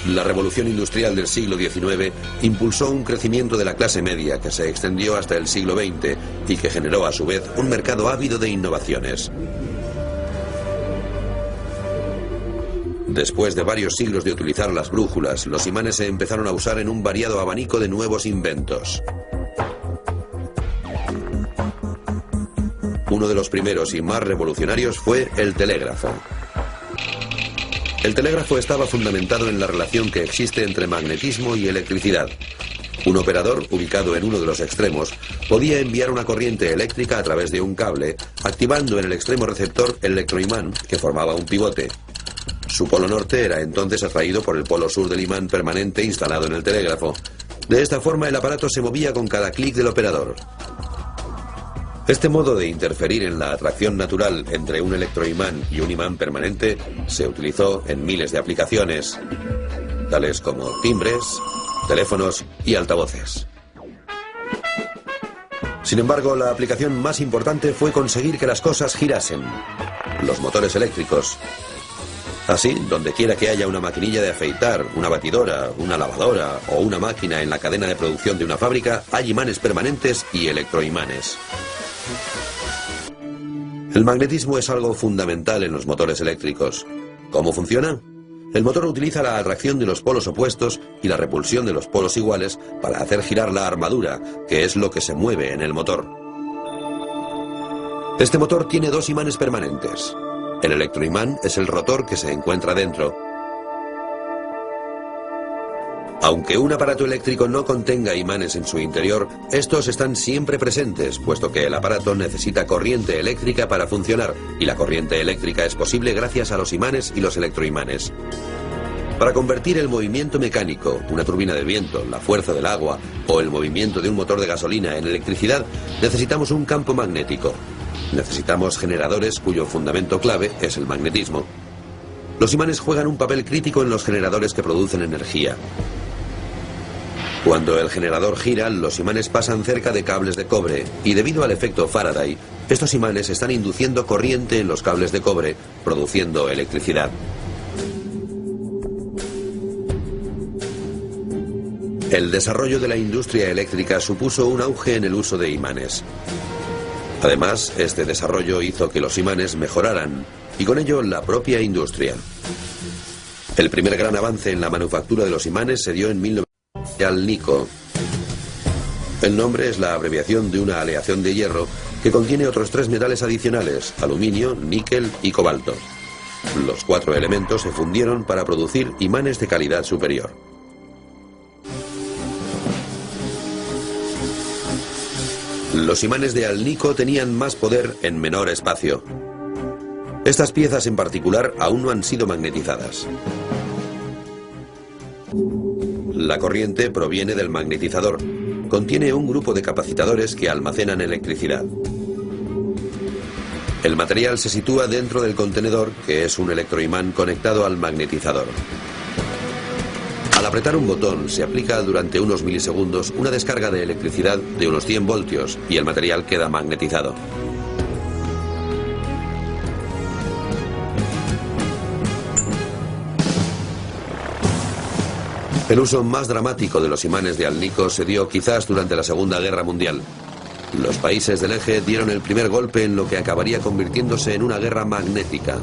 La revolución industrial del siglo XIX impulsó un crecimiento de la clase media que se extendió hasta el siglo XX y que generó a su vez un mercado ávido de innovaciones. Después de varios siglos de utilizar las brújulas, los imanes se empezaron a usar en un variado abanico de nuevos inventos. Uno de los primeros y más revolucionarios fue el telégrafo. El telégrafo estaba fundamentado en la relación que existe entre magnetismo y electricidad. Un operador, ubicado en uno de los extremos, podía enviar una corriente eléctrica a través de un cable, activando en el extremo receptor el electroimán, que formaba un pivote. Su polo norte era entonces atraído por el polo sur del imán permanente instalado en el telégrafo. De esta forma el aparato se movía con cada clic del operador. Este modo de interferir en la atracción natural entre un electroimán y un imán permanente se utilizó en miles de aplicaciones, tales como timbres, teléfonos y altavoces. Sin embargo, la aplicación más importante fue conseguir que las cosas girasen: los motores eléctricos. Así, donde quiera que haya una maquinilla de afeitar, una batidora, una lavadora o una máquina en la cadena de producción de una fábrica, hay imanes permanentes y electroimanes. El magnetismo es algo fundamental en los motores eléctricos. ¿Cómo funciona? El motor utiliza la atracción de los polos opuestos y la repulsión de los polos iguales para hacer girar la armadura, que es lo que se mueve en el motor. Este motor tiene dos imanes permanentes. El electroimán es el rotor que se encuentra dentro. Aunque un aparato eléctrico no contenga imanes en su interior, estos están siempre presentes, puesto que el aparato necesita corriente eléctrica para funcionar, y la corriente eléctrica es posible gracias a los imanes y los electroimanes. Para convertir el movimiento mecánico, una turbina de viento, la fuerza del agua o el movimiento de un motor de gasolina en electricidad, necesitamos un campo magnético. Necesitamos generadores cuyo fundamento clave es el magnetismo. Los imanes juegan un papel crítico en los generadores que producen energía. Cuando el generador gira, los imanes pasan cerca de cables de cobre y debido al efecto Faraday, estos imanes están induciendo corriente en los cables de cobre, produciendo electricidad. El desarrollo de la industria eléctrica supuso un auge en el uso de imanes. Además, este desarrollo hizo que los imanes mejoraran y con ello la propia industria. El primer gran avance en la manufactura de los imanes se dio en 1900 Alnico. El nombre es la abreviación de una aleación de hierro que contiene otros tres metales adicionales: aluminio, níquel y cobalto. Los cuatro elementos se fundieron para producir imanes de calidad superior. Los imanes de Alnico tenían más poder en menor espacio. Estas piezas en particular aún no han sido magnetizadas. La corriente proviene del magnetizador. Contiene un grupo de capacitadores que almacenan electricidad. El material se sitúa dentro del contenedor, que es un electroimán conectado al magnetizador. Al apretar un botón se aplica durante unos milisegundos una descarga de electricidad de unos 100 voltios y el material queda magnetizado. El uso más dramático de los imanes de Alnico se dio quizás durante la Segunda Guerra Mundial. Los países del eje dieron el primer golpe en lo que acabaría convirtiéndose en una guerra magnética.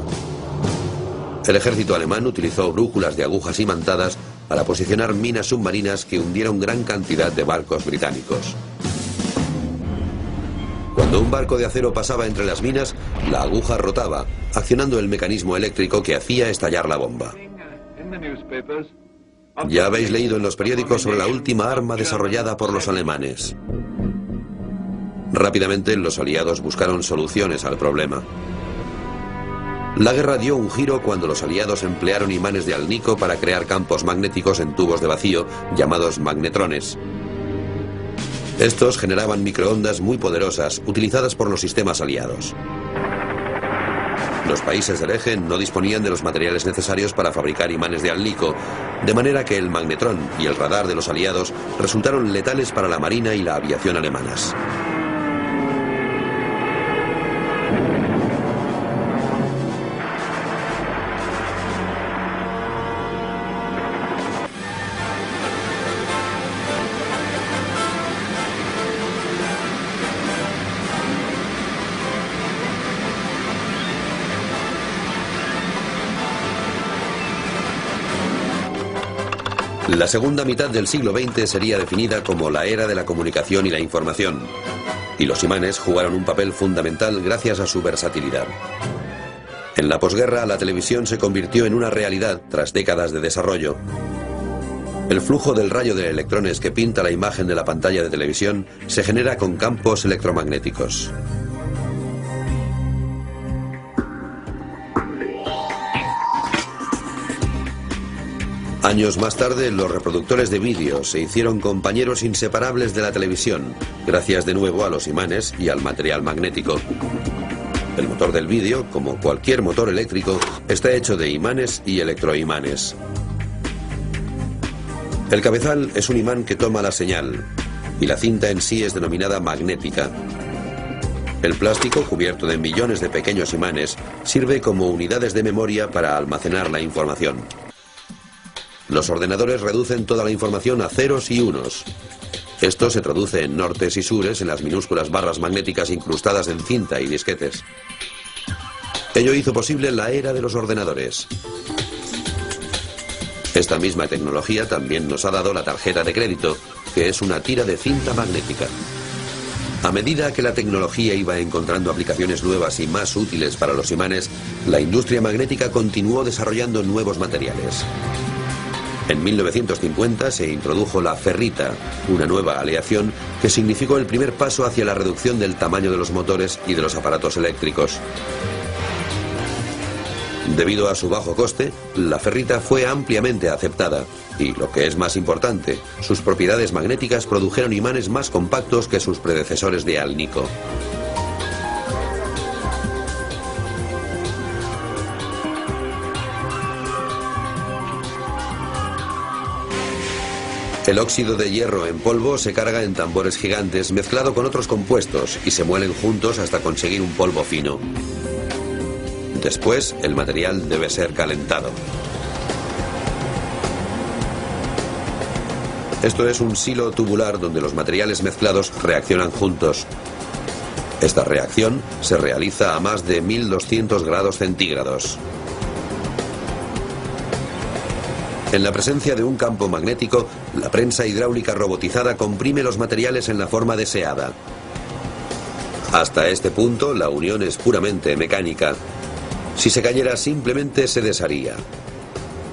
El ejército alemán utilizó brújulas de agujas imantadas para posicionar minas submarinas que hundieron gran cantidad de barcos británicos. Cuando un barco de acero pasaba entre las minas, la aguja rotaba, accionando el mecanismo eléctrico que hacía estallar la bomba. Ya habéis leído en los periódicos sobre la última arma desarrollada por los alemanes. Rápidamente los aliados buscaron soluciones al problema. La guerra dio un giro cuando los aliados emplearon imanes de Alnico para crear campos magnéticos en tubos de vacío llamados magnetrones. Estos generaban microondas muy poderosas utilizadas por los sistemas aliados. Los países del eje no disponían de los materiales necesarios para fabricar imanes de Alnico, de manera que el magnetrón y el radar de los aliados resultaron letales para la marina y la aviación alemanas. La segunda mitad del siglo XX sería definida como la era de la comunicación y la información, y los imanes jugaron un papel fundamental gracias a su versatilidad. En la posguerra, la televisión se convirtió en una realidad tras décadas de desarrollo. El flujo del rayo de electrones que pinta la imagen de la pantalla de televisión se genera con campos electromagnéticos. Años más tarde, los reproductores de vídeo se hicieron compañeros inseparables de la televisión, gracias de nuevo a los imanes y al material magnético. El motor del vídeo, como cualquier motor eléctrico, está hecho de imanes y electroimanes. El cabezal es un imán que toma la señal, y la cinta en sí es denominada magnética. El plástico, cubierto de millones de pequeños imanes, sirve como unidades de memoria para almacenar la información. Los ordenadores reducen toda la información a ceros y unos. Esto se traduce en nortes y sures en las minúsculas barras magnéticas incrustadas en cinta y disquetes. Ello hizo posible la era de los ordenadores. Esta misma tecnología también nos ha dado la tarjeta de crédito, que es una tira de cinta magnética. A medida que la tecnología iba encontrando aplicaciones nuevas y más útiles para los imanes, la industria magnética continuó desarrollando nuevos materiales. En 1950 se introdujo la ferrita, una nueva aleación que significó el primer paso hacia la reducción del tamaño de los motores y de los aparatos eléctricos. Debido a su bajo coste, la ferrita fue ampliamente aceptada y, lo que es más importante, sus propiedades magnéticas produjeron imanes más compactos que sus predecesores de Alnico. El óxido de hierro en polvo se carga en tambores gigantes mezclado con otros compuestos y se muelen juntos hasta conseguir un polvo fino. Después, el material debe ser calentado. Esto es un silo tubular donde los materiales mezclados reaccionan juntos. Esta reacción se realiza a más de 1200 grados centígrados. En la presencia de un campo magnético, la prensa hidráulica robotizada comprime los materiales en la forma deseada. Hasta este punto, la unión es puramente mecánica. Si se cayera, simplemente se desharía.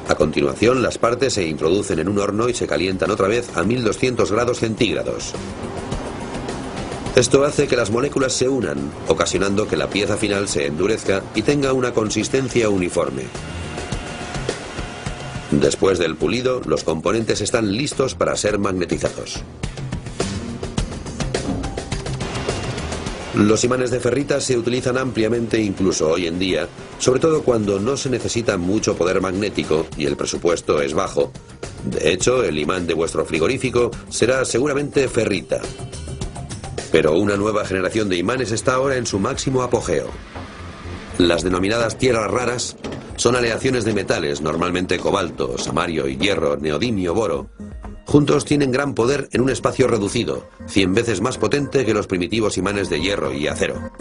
A continuación, las partes se introducen en un horno y se calientan otra vez a 1200 grados centígrados. Esto hace que las moléculas se unan, ocasionando que la pieza final se endurezca y tenga una consistencia uniforme. Después del pulido, los componentes están listos para ser magnetizados. Los imanes de ferrita se utilizan ampliamente incluso hoy en día, sobre todo cuando no se necesita mucho poder magnético y el presupuesto es bajo. De hecho, el imán de vuestro frigorífico será seguramente ferrita. Pero una nueva generación de imanes está ahora en su máximo apogeo. Las denominadas tierras raras son aleaciones de metales, normalmente cobalto, samario y hierro, neodimio, boro. Juntos tienen gran poder en un espacio reducido, 100 veces más potente que los primitivos imanes de hierro y acero.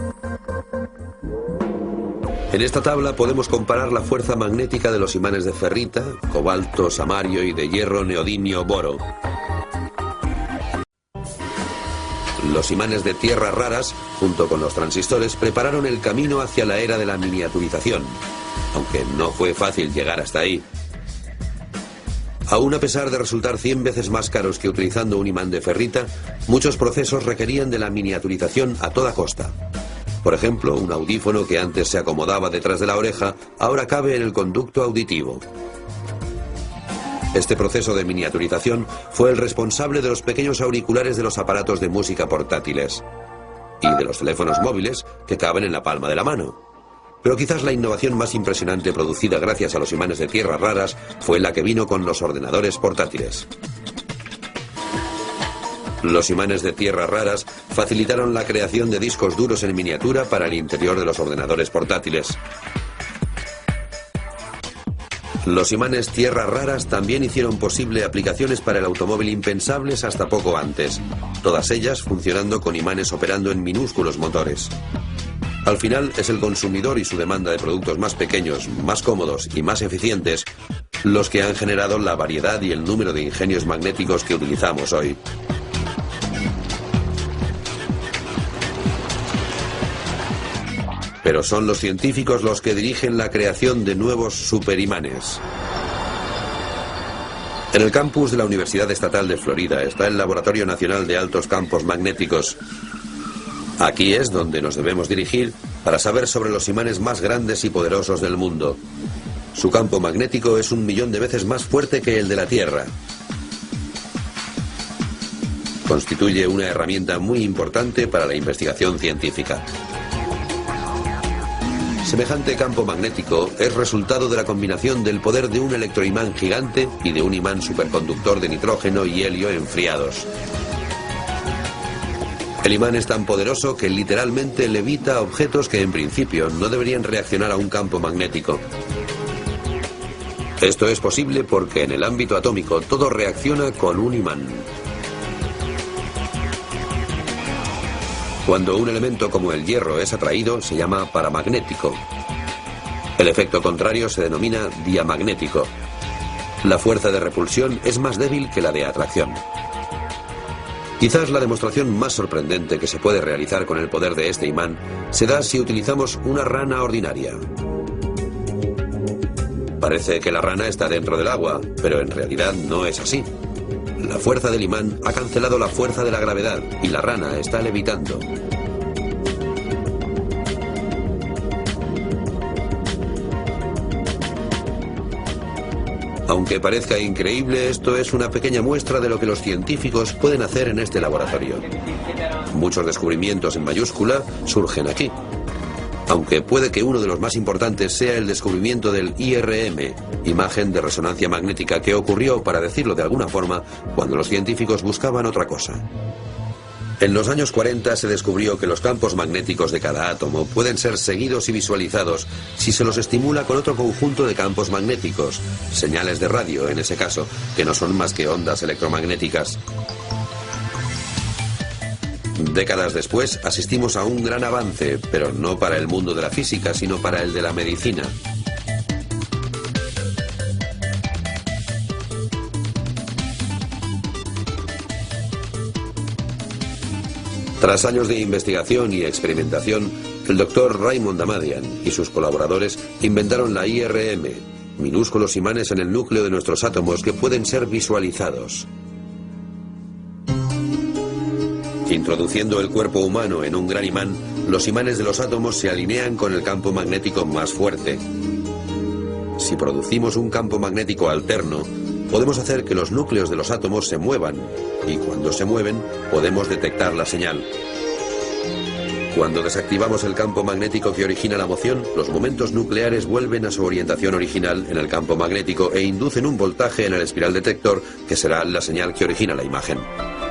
En esta tabla podemos comparar la fuerza magnética de los imanes de ferrita, cobalto, samario y de hierro, neodimio, boro. Los imanes de tierras raras, junto con los transistores, prepararon el camino hacia la era de la miniaturización, aunque no fue fácil llegar hasta ahí. Aún a pesar de resultar 100 veces más caros que utilizando un imán de ferrita, muchos procesos requerían de la miniaturización a toda costa. Por ejemplo, un audífono que antes se acomodaba detrás de la oreja, ahora cabe en el conducto auditivo. Este proceso de miniaturización fue el responsable de los pequeños auriculares de los aparatos de música portátiles y de los teléfonos móviles que caben en la palma de la mano. Pero quizás la innovación más impresionante producida gracias a los imanes de tierras raras fue la que vino con los ordenadores portátiles. Los imanes de tierras raras facilitaron la creación de discos duros en miniatura para el interior de los ordenadores portátiles. Los imanes tierras raras también hicieron posible aplicaciones para el automóvil impensables hasta poco antes, todas ellas funcionando con imanes operando en minúsculos motores. Al final es el consumidor y su demanda de productos más pequeños, más cómodos y más eficientes los que han generado la variedad y el número de ingenios magnéticos que utilizamos hoy. Pero son los científicos los que dirigen la creación de nuevos superimanes. En el campus de la Universidad Estatal de Florida está el Laboratorio Nacional de Altos Campos Magnéticos. Aquí es donde nos debemos dirigir para saber sobre los imanes más grandes y poderosos del mundo. Su campo magnético es 1 millón de veces más fuerte que el de la Tierra. Constituye una herramienta muy importante para la investigación científica. Semejante campo magnético es resultado de la combinación del poder de un electroimán gigante y de un imán superconductor de nitrógeno y helio enfriados. El imán es tan poderoso que literalmente levita objetos que en principio no deberían reaccionar a un campo magnético. Esto es posible porque en el ámbito atómico todo reacciona con un imán. Cuando un elemento como el hierro es atraído, se llama paramagnético. El efecto contrario se denomina diamagnético. La fuerza de repulsión es más débil que la de atracción. Quizás la demostración más sorprendente que se puede realizar con el poder de este imán se da si utilizamos una rana ordinaria. Parece que la rana está dentro del agua, pero en realidad no es así. La fuerza del imán ha cancelado la fuerza de la gravedad y la rana está levitando. Aunque parezca increíble, esto es una pequeña muestra de lo que los científicos pueden hacer en este laboratorio. Muchos descubrimientos en mayúscula surgen aquí. Aunque puede que uno de los más importantes sea el descubrimiento del IRM, imagen de resonancia magnética, que ocurrió, para decirlo de alguna forma, cuando los científicos buscaban otra cosa. En los años 40 se descubrió que los campos magnéticos de cada átomo pueden ser seguidos y visualizados si se los estimula con otro conjunto de campos magnéticos, señales de radio en ese caso, que no son más que ondas electromagnéticas. Décadas después asistimos a un gran avance, pero no para el mundo de la física, sino para el de la medicina. Tras años de investigación y experimentación, el doctor Raymond Amadian y sus colaboradores inventaron la IRM, minúsculos imanes en el núcleo de nuestros átomos que pueden ser visualizados. Introduciendo el cuerpo humano en un gran imán, los imanes de los átomos se alinean con el campo magnético más fuerte. Si producimos un campo magnético alterno, podemos hacer que los núcleos de los átomos se muevan, y cuando se mueven, podemos detectar la señal. Cuando desactivamos el campo magnético que origina la moción, los momentos nucleares vuelven a su orientación original en el campo magnético e inducen un voltaje en el espiral detector, que será la señal que origina la imagen.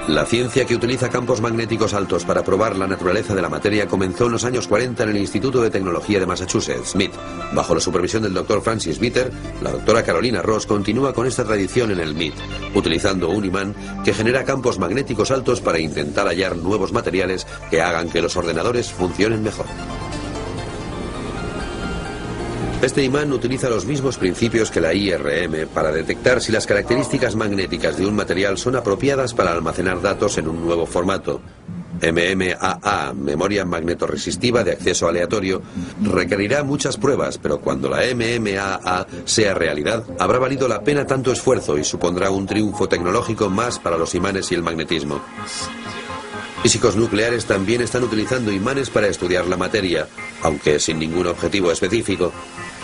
La ciencia que utiliza campos magnéticos altos para probar la naturaleza de la materia comenzó en los años 40 en el Instituto de Tecnología de Massachusetts, MIT. Bajo la supervisión del Dr. Francis Bitter, la doctora Carolina Ross continúa con esta tradición en el MIT, utilizando un imán que genera campos magnéticos altos para intentar hallar nuevos materiales que hagan que los ordenadores funcionen mejor. Este imán utiliza los mismos principios que la IRM para detectar si las características magnéticas de un material son apropiadas para almacenar datos en un nuevo formato. MMAA, memoria magnetoresistiva de acceso aleatorio, requerirá muchas pruebas, pero cuando la MMAA sea realidad, habrá valido la pena tanto esfuerzo y supondrá un triunfo tecnológico más para los imanes y el magnetismo. Físicos nucleares también están utilizando imanes para estudiar la materia, aunque sin ningún objetivo específico.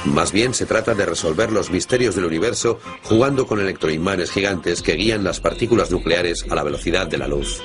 Más bien se trata de resolver los misterios del universo jugando con electroimanes gigantes que guían las partículas nucleares a la velocidad de la luz.